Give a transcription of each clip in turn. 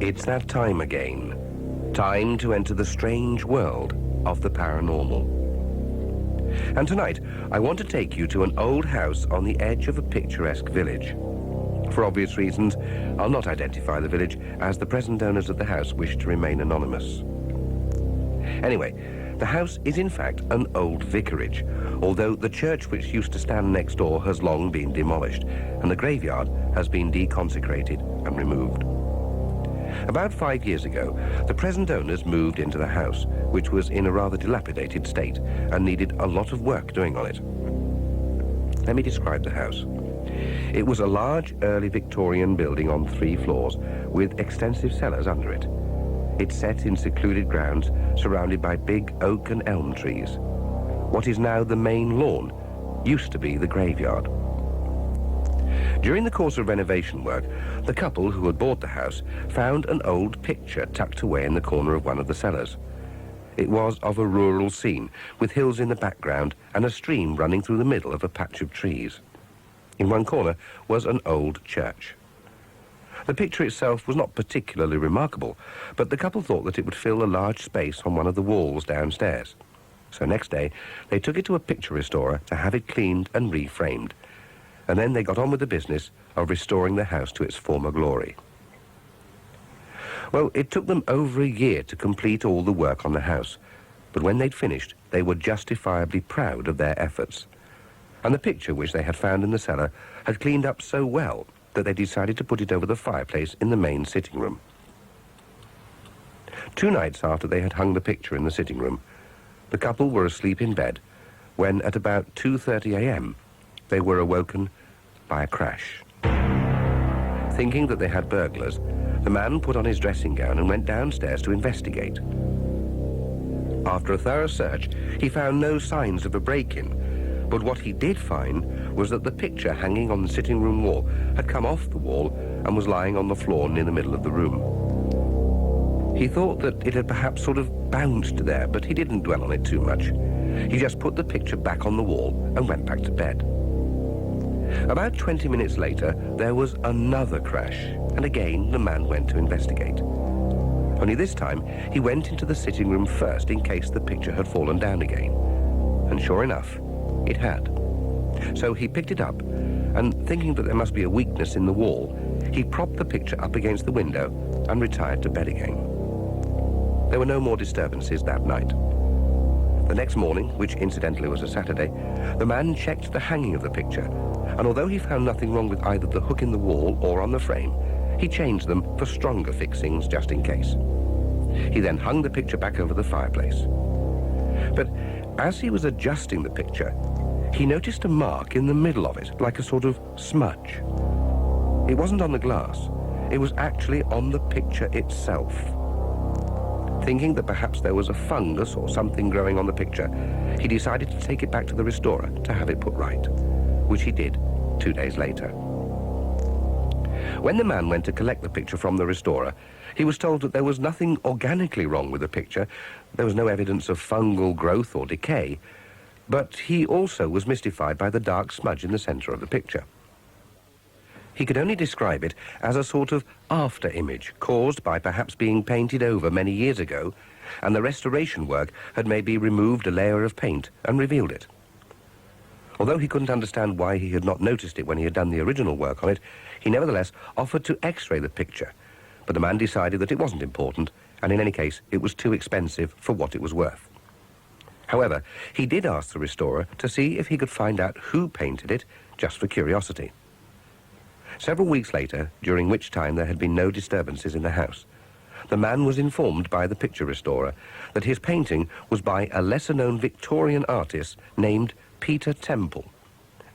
It's that time again. Time to enter the strange world of the paranormal. And tonight, I want to take you to an old house on the edge of a picturesque village. For obvious reasons, I'll not identify the village, as the present owners of the house wish to remain anonymous. Anyway, the house is in fact an old vicarage, although the church which used to stand next door has long been demolished, and the graveyard has been deconsecrated and removed. About 5 years ago, the present owners moved into the house, which was in a rather dilapidated state and needed a lot of work doing on it. Let me describe the house. It was a large early Victorian building on 3 floors with extensive cellars under it. It's set in secluded grounds surrounded by big oak and elm trees. What is now the main lawn used to be the graveyard. During the course of renovation work, the couple who had bought the house found an old picture tucked away in the corner of one of the cellars. It was of a rural scene, with hills in the background and a stream running through the middle of a patch of trees. In one corner was an old church. The picture itself was not particularly remarkable, but the couple thought that it would fill a large space on one of the walls downstairs. So next day, they took it to a picture restorer to have it cleaned and reframed. And then they got on with the business of restoring the house to its former glory. Well, it took them over a year to complete all the work on the house, but when they'd finished, they were justifiably proud of their efforts. And the picture which they had found in the cellar had cleaned up so well that they decided to put it over the fireplace in the main sitting room. 2 nights after they had hung the picture in the sitting room, the couple were asleep in bed when, at about 2:30 a.m., they were awoken by a crash. Thinking that they had burglars, the man put on his dressing gown and went downstairs to investigate. After a thorough search, he found no signs of a break-in, but what he did find was that the picture hanging on the sitting room wall had come off the wall and was lying on the floor near the middle of the room. He thought that it had perhaps sort of bounced there, but he didn't dwell on it too much. He just put the picture back on the wall and went back to bed. About 20 minutes later, there was another crash, and again the man went to investigate. Only this time, he went into the sitting room first in case the picture had fallen down again. And sure enough, it had. So he picked it up, and thinking that there must be a weakness in the wall, he propped the picture up against the window and retired to bed again. There were no more disturbances that night. The next morning, which incidentally was a Saturday, the man checked the hanging of the picture, and although he found nothing wrong with either the hook in the wall or on the frame, he changed them for stronger fixings just in case. He then hung the picture back over the fireplace. But as he was adjusting the picture, he noticed a mark in the middle of it, like a sort of smudge. It wasn't on the glass, it was actually on the picture itself. Thinking that perhaps there was a fungus or something growing on the picture, he decided to take it back to the restorer to have it put right, which he did 2 days later. When the man went to collect the picture from the restorer, he was told that there was nothing organically wrong with the picture. There was no evidence of fungal growth or decay, but he also was mystified by the dark smudge in the center of the picture. He could only describe it as a sort of after-image caused by perhaps being painted over many years ago, and the restoration work had maybe removed a layer of paint and revealed it. Although he couldn't understand why he had not noticed it when he had done the original work on it, he nevertheless offered to x-ray the picture, but the man decided that it wasn't important, and in any case, it was too expensive for what it was worth. However, he did ask the restorer to see if he could find out who painted it, just for curiosity. Several weeks later, during which time there had been no disturbances in the house, the man was informed by the picture restorer that his painting was by a lesser-known Victorian artist named Peter Temple,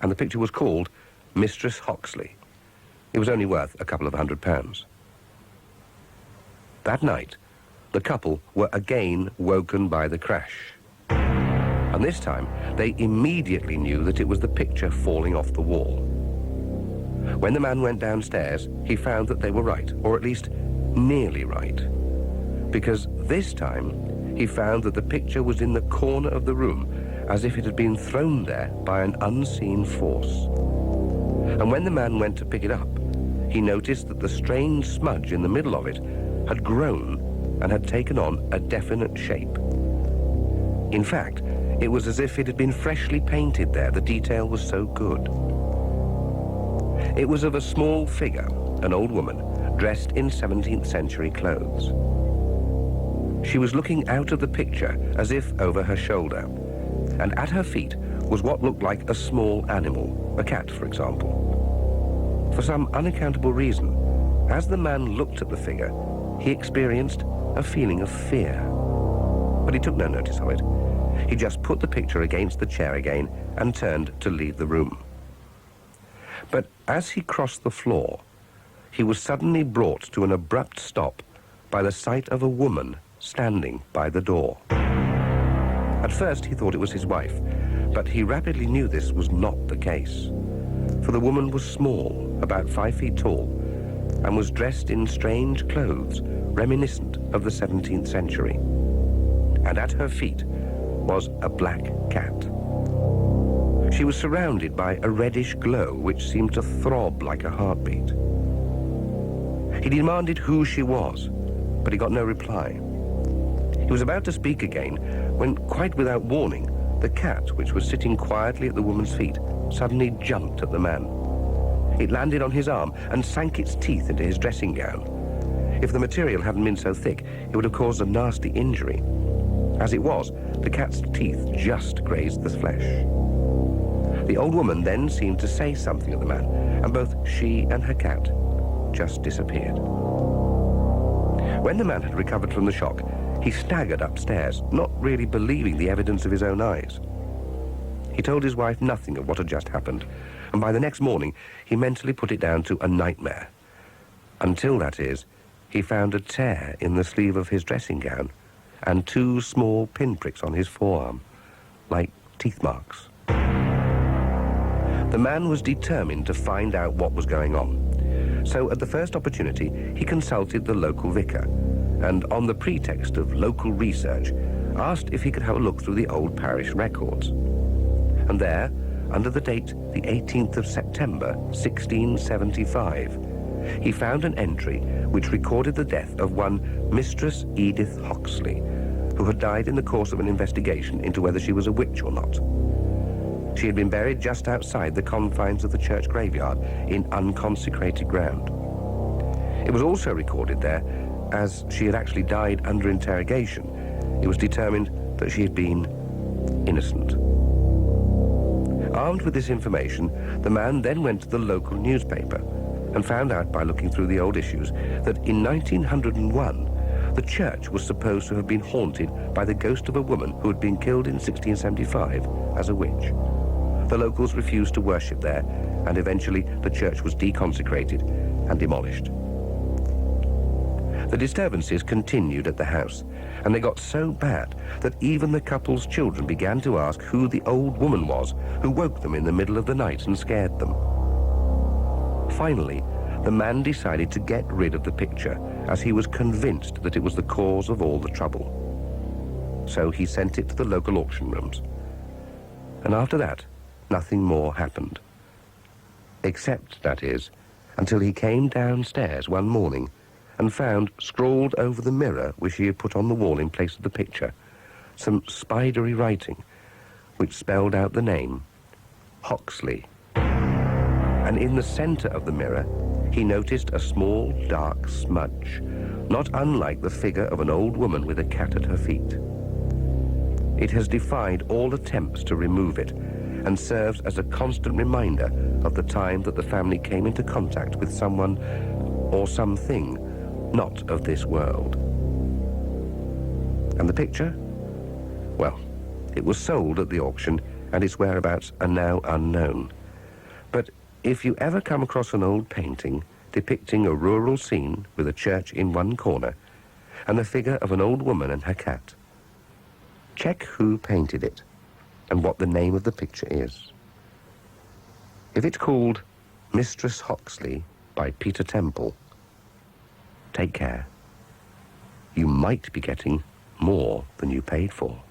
and the picture was called Mistress Hoxley. It was only worth a couple of £100. That night, the couple were again woken by the crash. And this time, they immediately knew that it was the picture falling off the wall. When the man went downstairs, he found that they were right, or at least nearly right. Because this time, he found that the picture was in the corner of the room, as if it had been thrown there by an unseen force. And when the man went to pick it up, he noticed that the strange smudge in the middle of it had grown and had taken on a definite shape. In fact, it was as if it had been freshly painted there. The detail was so good. It was of a small figure, an old woman, dressed in 17th century clothes. She was looking out of the picture as if over her shoulder, and at her feet was what looked like a small animal, a cat, for example. For some unaccountable reason, as the man looked at the figure, he experienced a feeling of fear. But he took no notice of it. He just put the picture against the chair again and turned to leave the room. But as he crossed the floor, he was suddenly brought to an abrupt stop by the sight of a woman standing by the door. At first he thought it was his wife, but he rapidly knew this was not the case. For the woman was small, about 5 feet tall, and was dressed in strange clothes reminiscent of the 17th century. And at her feet was a black cat. She was surrounded by a reddish glow which seemed to throb like a heartbeat. He demanded who she was, but he got no reply. He was about to speak again when, quite without warning, the cat, which was sitting quietly at the woman's feet, suddenly jumped at the man. It landed on his arm and sank its teeth into his dressing gown. If the material hadn't been so thick, it would have caused a nasty injury. As it was, the cat's teeth just grazed the flesh. The old woman then seemed to say something to the man, and both she and her cat just disappeared. When the man had recovered from the shock, he staggered upstairs, not really believing the evidence of his own eyes. He told his wife nothing of what had just happened, and by the next morning he mentally put it down to a nightmare. Until, that is, he found a tear in the sleeve of his dressing gown and 2 small pinpricks on his forearm, like teeth marks. The man was determined to find out what was going on. So at the first opportunity, he consulted the local vicar, and on the pretext of local research, asked if he could have a look through the old parish records. And there, under the date the 18th of September, 1675, he found an entry which recorded the death of one Mistress Edith Hoxley, who had died in the course of an investigation into whether she was a witch or not. She had been buried just outside the confines of the church graveyard in unconsecrated ground. It was also recorded there, as she had actually died under interrogation, it was determined that she had been innocent. Armed with this information, the man then went to the local newspaper and found out by looking through the old issues that in 1901, the church was supposed to have been haunted by the ghost of a woman who had been killed in 1675 as a witch. The locals refused to worship there, and eventually the church was deconsecrated and demolished. The disturbances continued at the house, and they got so bad that even the couple's children began to ask who the old woman was who woke them in the middle of the night and scared them. Finally, the man decided to get rid of the picture, as he was convinced that it was the cause of all the trouble. So he sent it to the local auction rooms. And after that, nothing more happened. Except, that is, until he came downstairs one morning and found, scrawled over the mirror which he had put on the wall in place of the picture, some spidery writing which spelled out the name Hoxley. And in the center of the mirror, he noticed a small, dark smudge, not unlike the figure of an old woman with a cat at her feet. It has defied all attempts to remove it and serves as a constant reminder of the time that the family came into contact with someone or something not of this world. And the picture? Well, it was sold at the auction, and its whereabouts are now unknown. But if you ever come across an old painting depicting a rural scene with a church in one corner and the figure of an old woman and her cat, check who painted it and what the name of the picture is. If it's called Mistress Hoxley by Peter Temple, take care. You might be getting more than you paid for.